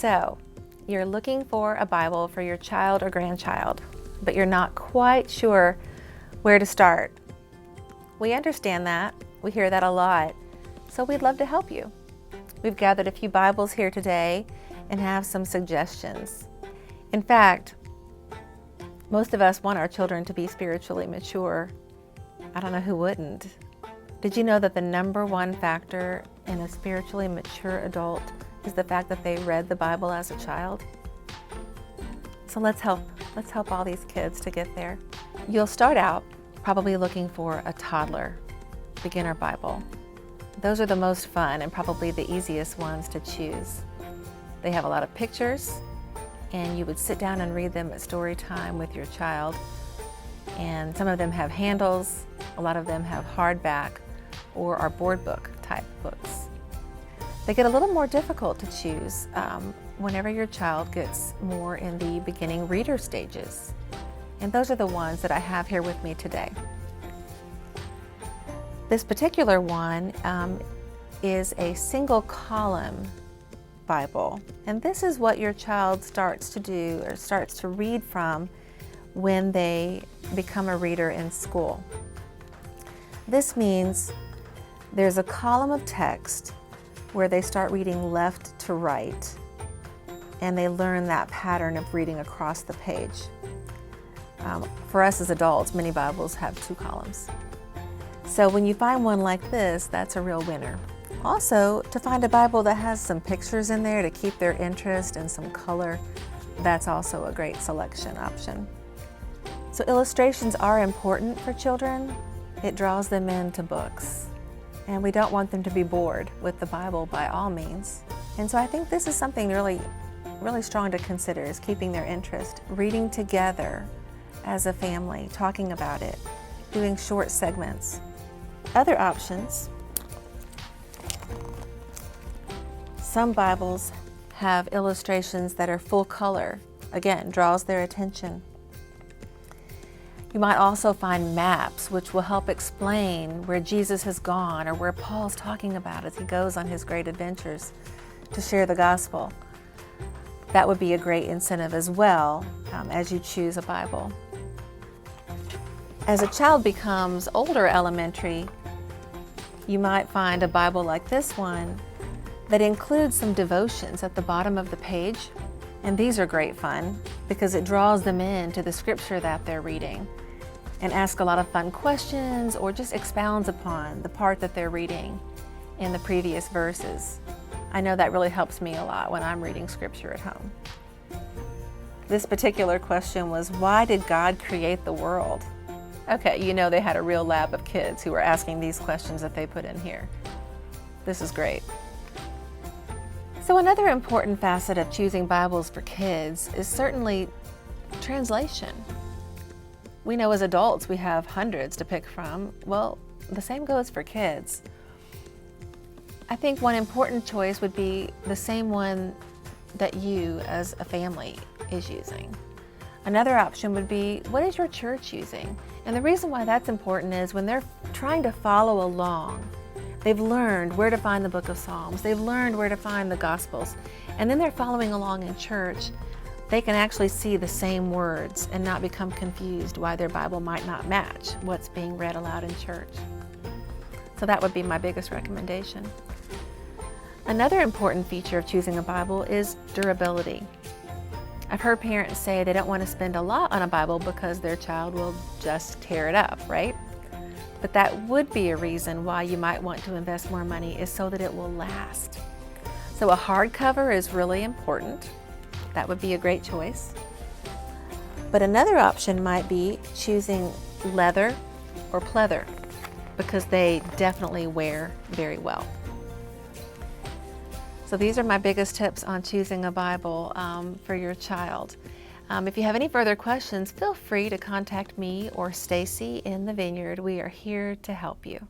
So, you're looking for a Bible for your child or grandchild, but you're not quite sure where to start. We understand that. We hear that a lot. So we'd love to help you. We've gathered a few Bibles here today and have some suggestions. In fact, most of us want our children to be spiritually mature. I don't know who wouldn't. Did you know that the number one factor in a spiritually mature adult is the fact that they read the Bible as a child? So let's help all these kids to get there. You'll start out probably looking for a toddler beginner Bible. Those are the most fun and probably the easiest ones to choose. They have a lot of pictures, and you would sit down and read them at story time with your child. And some of them have handles, a lot of them have hardback or are board book type books. They get a little more difficult to choose whenever your child gets more in the beginning reader stages. And those are the ones that I have here with me today. This particular one is a single column Bible. And this is what your child starts to do or starts to read from when they become a reader in school. This means there's a column of text where they start reading left to right, and they learn that pattern of reading across the page. For us as adults, many Bibles have two columns. So when you find one like this, that's a real winner. Also, to find a Bible that has some pictures in there to keep their interest and some color, that's also a great selection option. So illustrations are important for children. It draws them into books. And we don't want them to be bored with the Bible by all means. And so I think this is something really strong to consider, is keeping their interest, reading together as a family, talking about it, doing short segments. Other options, some Bibles have illustrations that are full color. Again, draws their attention. You might also find maps which will help explain where Jesus has gone or where Paul's talking about as he goes on his great adventures to share the gospel. That would be a great incentive as well as you choose a Bible. As a child becomes older elementary, you might find a Bible like this one that includes some devotions at the bottom of the page. And these are great fun because it draws them into the scripture that they're reading and asks a lot of fun questions or just expounds upon the part that they're reading in the previous verses. I know that really helps me a lot when I'm reading scripture at home. This particular question was, why did God create the world? Okay, you know they had a real lab of kids who were asking these questions that they put in here. This is great. So another important facet of choosing Bibles for kids is certainly translation. We know as adults we have hundreds to pick from. Well, the same goes for kids. I think one important choice would be the same one that you as a family is using. Another option would be, what is your church using? And the reason why that's important is when they're trying to follow along, they've learned where to find the book of Psalms, they've learned where to find the Gospels, and then they're following along in church. They can actually see the same words and not become confused why their Bible might not match what's being read aloud in church. So that would be my biggest recommendation. Another important feature of choosing a Bible is durability. I've heard parents say they don't want to spend a lot on a Bible because their child will just tear it up, right? But that would be a reason why you might want to invest more money, is so that it will last. So a hardcover is really important. That would be a great choice. But another option might be choosing leather or pleather, because they definitely wear very well. So these are my biggest tips on choosing a Bible for your child. If you have any further questions, feel free to contact me or Stacy in the Vineyard. We are here to help you.